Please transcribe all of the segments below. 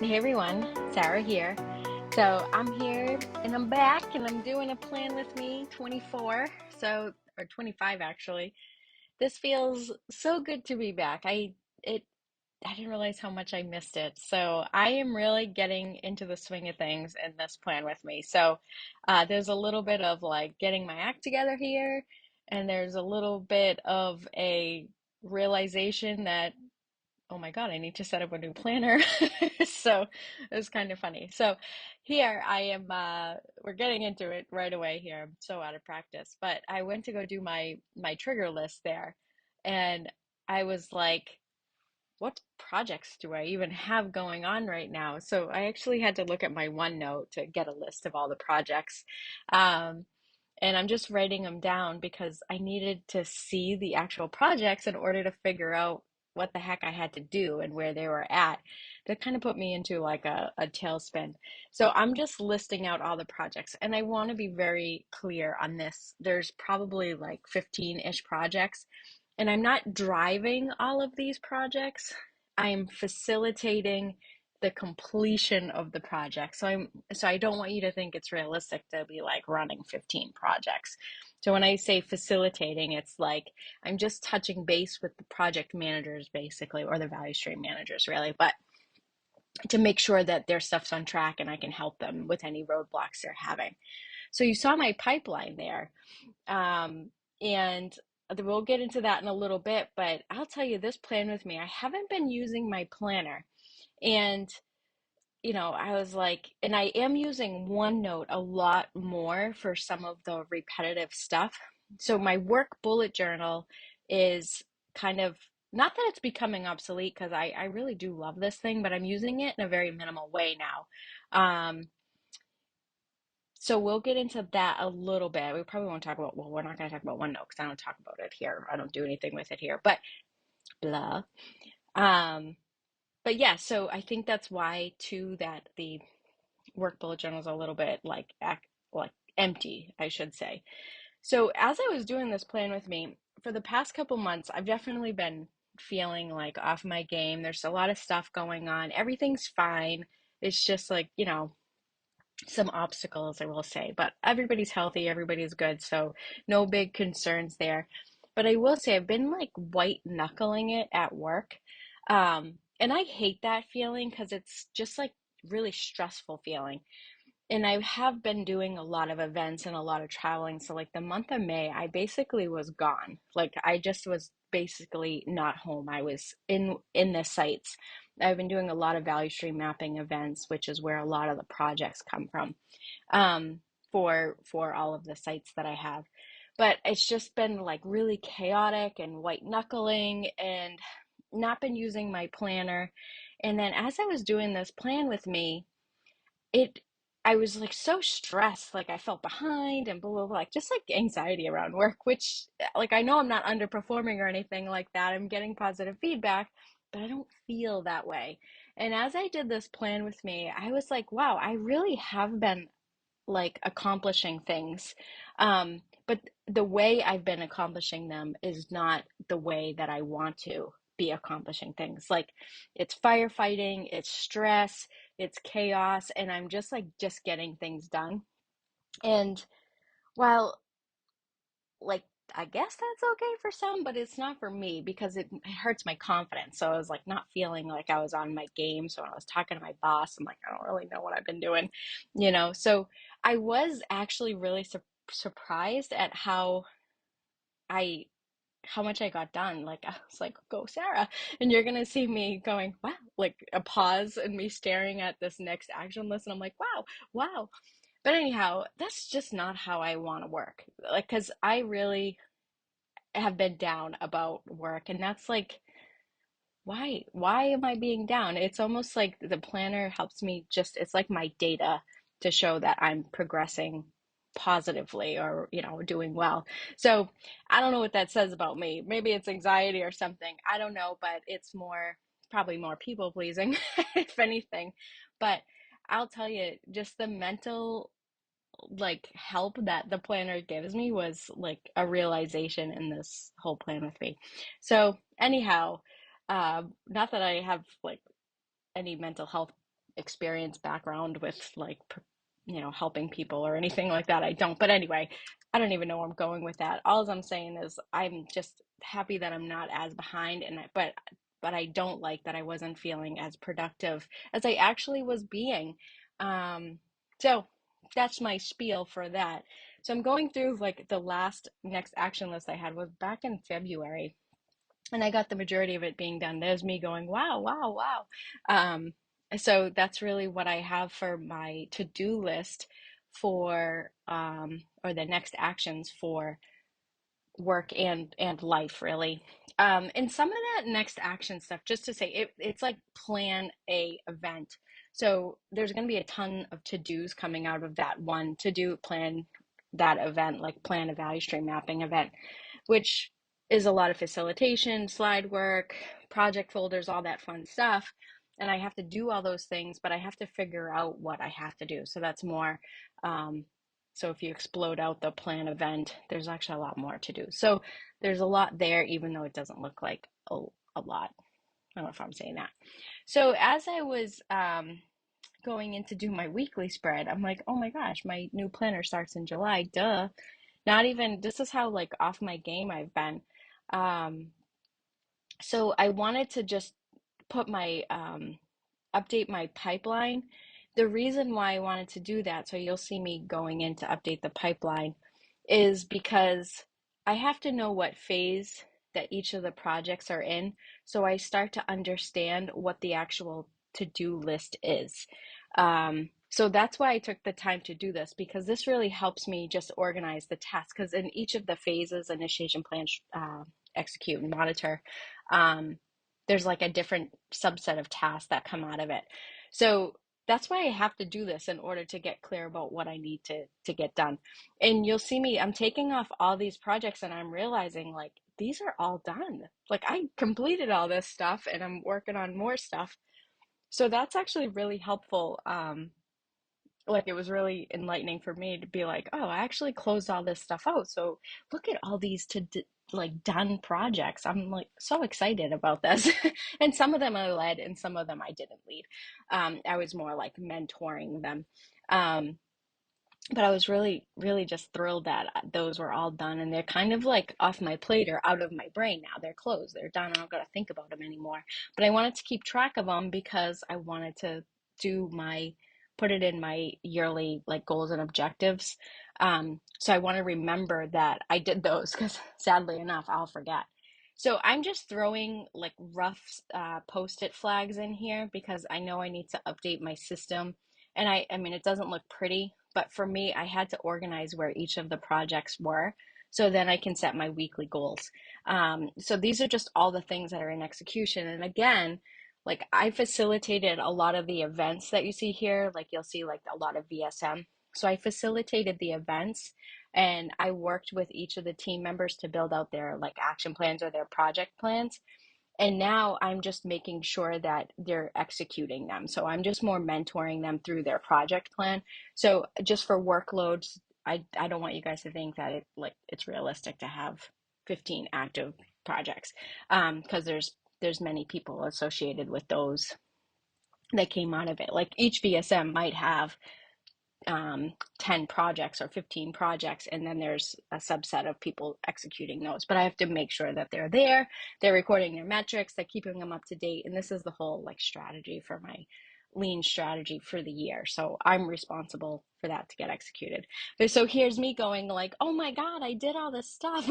Hey everyone, Sarah here. So I'm here and I'm back and I'm doing a plan with me 24, or 25 actually. This feels so good to be back. It I didn't realize how much I missed it. So I am really getting into the swing of things in this plan with me. So there's a little bit of like getting my act together here, and there's a little bit of a realization that oh my God, I need to set up a new planner. So it was kind of funny. So here I am, we're getting into it right away here. I'm so out of practice, but I went to go do my trigger list there, and I was like, what projects do I even have going on right now? So I actually had to look at my OneNote to get a list of all the projects. Um, and I'm just writing them down because I needed to see the actual projects in order to figure out what the heck I had to do and where they were at. That kind of put me into like a tailspin. So I'm just listing out all the projects, and I want to be very clear on this. There's probably like 15-ish projects, and I'm not driving all of these projects. I'm facilitating the completion of the project. So I don't want you to think it's realistic to be like running 15 projects. So when I say facilitating, it's like I'm just touching base with the project managers basically, or the value stream managers really, but to make sure that their stuff's on track and I can help them with any roadblocks they're having. So you saw my pipeline there. And we'll get into that in a little bit, but I'll tell you this plan with me. I haven't been using my planner. And I was like, and I am using OneNote a lot more for some of the repetitive stuff. So my work bullet journal is kind of, not that it's becoming obsolete because I really do love this thing, but I'm using it in a very minimal way now. Um, so we'll get into that a little bit. We probably won't talk about, well, we're not going to talk about OneNote because I don't talk about it here. I don't do anything with it here, but blah. Um, but yeah, so I think that's why too that the work bullet journal is a little bit like empty, I should say. So as I was doing this plan with me for the past couple months, I've definitely been feeling like off my game. There's a lot of stuff going on. Everything's fine. It's just like, some obstacles, I will say, but everybody's healthy, everybody's good, so no big concerns there. But I will say I've been like white knuckling it at work. And I hate that feeling because it's just like really stressful feeling. And I have been doing a lot of events and a lot of traveling. So like the month of May, I basically was gone. Like I just was basically not home. I was in the sites. I've been doing a lot of value stream mapping events, which is where a lot of the projects come from, um, for all of the sites that I have. But it's just been like really chaotic and white knuckling and not been using my planner. And then as I was doing this plan with me, it I was like so stressed, like I felt behind and blah blah blah, like just like anxiety around work, which like I know I'm not underperforming or anything like that. I'm getting positive feedback, but I don't feel that way. And as I did this plan with me, I was like, wow, I really have been like accomplishing things. But the way I've been accomplishing them is not the way that I want to be accomplishing things. Like it's firefighting, it's stress, it's chaos, and I'm just getting things done. And while like I guess that's okay for some, but it's not for me because it hurts my confidence. So I was like not feeling like I was on my game. So when I was talking to my boss, I'm like, I don't really know what I've been doing. So I was actually really surprised at I how much I got done. Like I was like, go Sarah. And you're gonna see me going, wow, like a pause and me staring at this next action list, and I'm like, wow, wow. But anyhow, that's just not how I want to work. Like, because I really have been down about work, and that's like, why am I being down? It's almost like the planner helps me, just it's like my data to show that I'm progressing positively, or doing well. So I don't know what that says about me. Maybe it's anxiety or something, I don't know, but it's probably more people pleasing if anything. But I'll tell you, just the mental like help that the planner gives me was like a realization in this whole plan with me. So anyhow, not that I have like any mental health experience background with like, helping people or anything like that. I don't. But anyway, I don't even know where I'm going with that. All I'm saying is I'm just happy that I'm not as behind, but I don't like that I wasn't feeling as productive as I actually was being. So that's my spiel for that. So I'm going through like the last next action list I had was back in February, and I got the majority of it being done. There's me going, wow, wow, wow. Um, so that's really what I have for my to-do list for or the next actions for work and life really. And some of that next action stuff, just to say it's like plan a event. So there's going to be a ton of to-dos coming out of that one to do plan that event, like plan a value stream mapping event, which is a lot of facilitation, slide work, project folders, all that fun stuff. And I have to do all those things, but I have to figure out what I have to do. So that's more. Um, so if you explode out the plan event, there's actually a lot more to do. So there's a lot there, even though it doesn't look like a lot. I don't know if I'm saying that. So as I was going in to do my weekly spread, I'm like, oh my gosh, my new planner starts in July. Duh. Not even, this is how like off my game I've been. Um, so I wanted to just put my update my pipeline. The reason why I wanted to do that, so you'll see me going in to update the pipeline, is because I have to know what phase that each of the projects are in, so I start to understand what the actual to-do list is. So that's why I took the time to do this, because this really helps me just organize the tasks. Because in each of the phases, initiation, plan, execute, and monitor, um, there's like a different subset of tasks that come out of it. So that's why I have to do this in order to get clear about what I need to get done. And you'll see me, I'm taking off all these projects and I'm realizing like these are all done. Like I completed all this stuff and I'm working on more stuff. So that's actually really helpful. Like it was really enlightening for me to be like, oh, I actually closed all this stuff out. So look at all these like done projects. I'm like so excited about this. And some of them I led and some of them I didn't lead. I was more like mentoring them. Um, but I was really, really just thrilled that those were all done and they're kind of like off my plate or out of my brain now. They're closed, they're done. I don't got to think about them anymore. But I wanted to keep track of them because I wanted to do put it in my yearly like goals and objectives. So I want to remember that I did those because sadly enough, I'll forget. So I'm just throwing like rough post-it flags in here because I know I need to update my system, and I mean, it doesn't look pretty, but for me, I had to organize where each of the projects were so then I can set my weekly goals. So these are just all the things that are in execution. And again, like I facilitated a lot of the events that you see here. Like you'll see like a lot of VSM. So I facilitated the events and I worked with each of the team members to build out their like action plans or their project plans. And now I'm just making sure that they're executing them. So I'm just more mentoring them through their project plan. So just for workloads, I don't want you guys to think that it's realistic to have 15 active projects, because there's many people associated with those that came out of it. Like each VSM might have 10 projects or 15 projects, and then there's a subset of people executing those. But I have to make sure that they're there, they're recording their metrics, they're keeping them up to date. And this is the whole like strategy for my lean strategy for the year. So I'm responsible for that to get executed. So here's me going like, oh my God, I did all this stuff.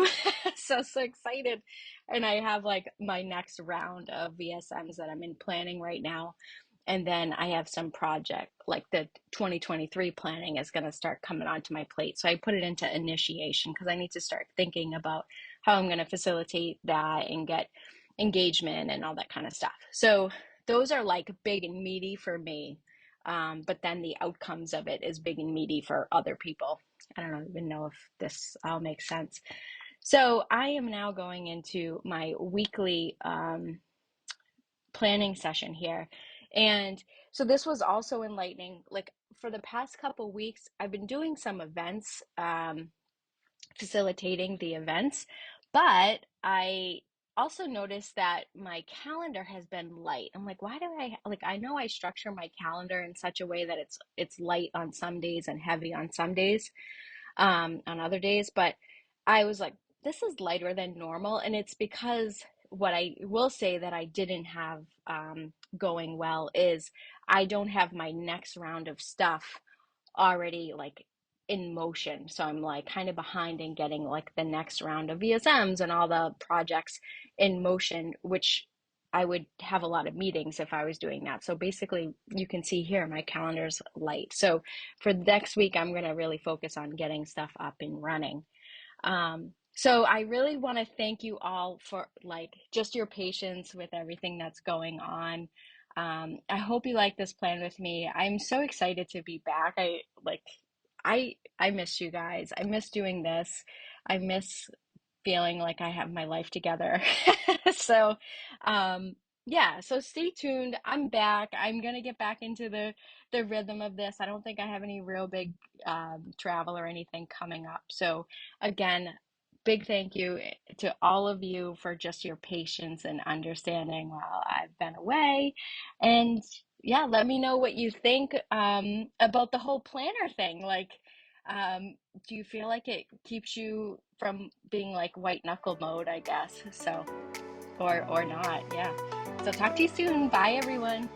So excited. And I have like my next round of VSMs that I'm in planning right now. And then I have some project like the 2023 planning is going to start coming onto my plate. So I put it into initiation because I need to start thinking about how I'm going to facilitate that and get engagement and all that kind of stuff. So those are like big and meaty for me. But then the outcomes of it is big and meaty for other people. I don't even know if this all makes sense. So I am now going into my weekly planning session here. And so this was also enlightening. Like for the past couple weeks, I've been doing some events, facilitating the events, but I also noticed that my calendar has been light. I'm like, why do I like I know I structure my calendar in such a way that it's light on some days and heavy on some days, on other days, but I was like, this is lighter than normal. And it's because what I will say that I didn't have going well is I don't have my next round of stuff already like in motion. So I'm like kind of behind in getting like the next round of VSMs and all the projects in motion, which I would have a lot of meetings if I was doing that. So basically, you can see here my calendar's light. So for next week, I'm going to really focus on getting stuff up and running. So I really want to thank you all for like just your patience with everything that's going on. I hope you like this plan with me. I'm so excited to be back. I miss you guys. I miss doing this. I miss feeling like I have my life together. So, um, yeah, so stay tuned. I'm back. I'm gonna get back into the rhythm of this. I don't think I have any real big travel or anything coming up. So, again, big thank you to all of you for just your patience and understanding while I've been away. And yeah, let me know what you think about the whole planner thing. Like, do you feel like it keeps you from being like white knuckle mode, I guess? So, or not, yeah. So talk to you soon. Bye, everyone.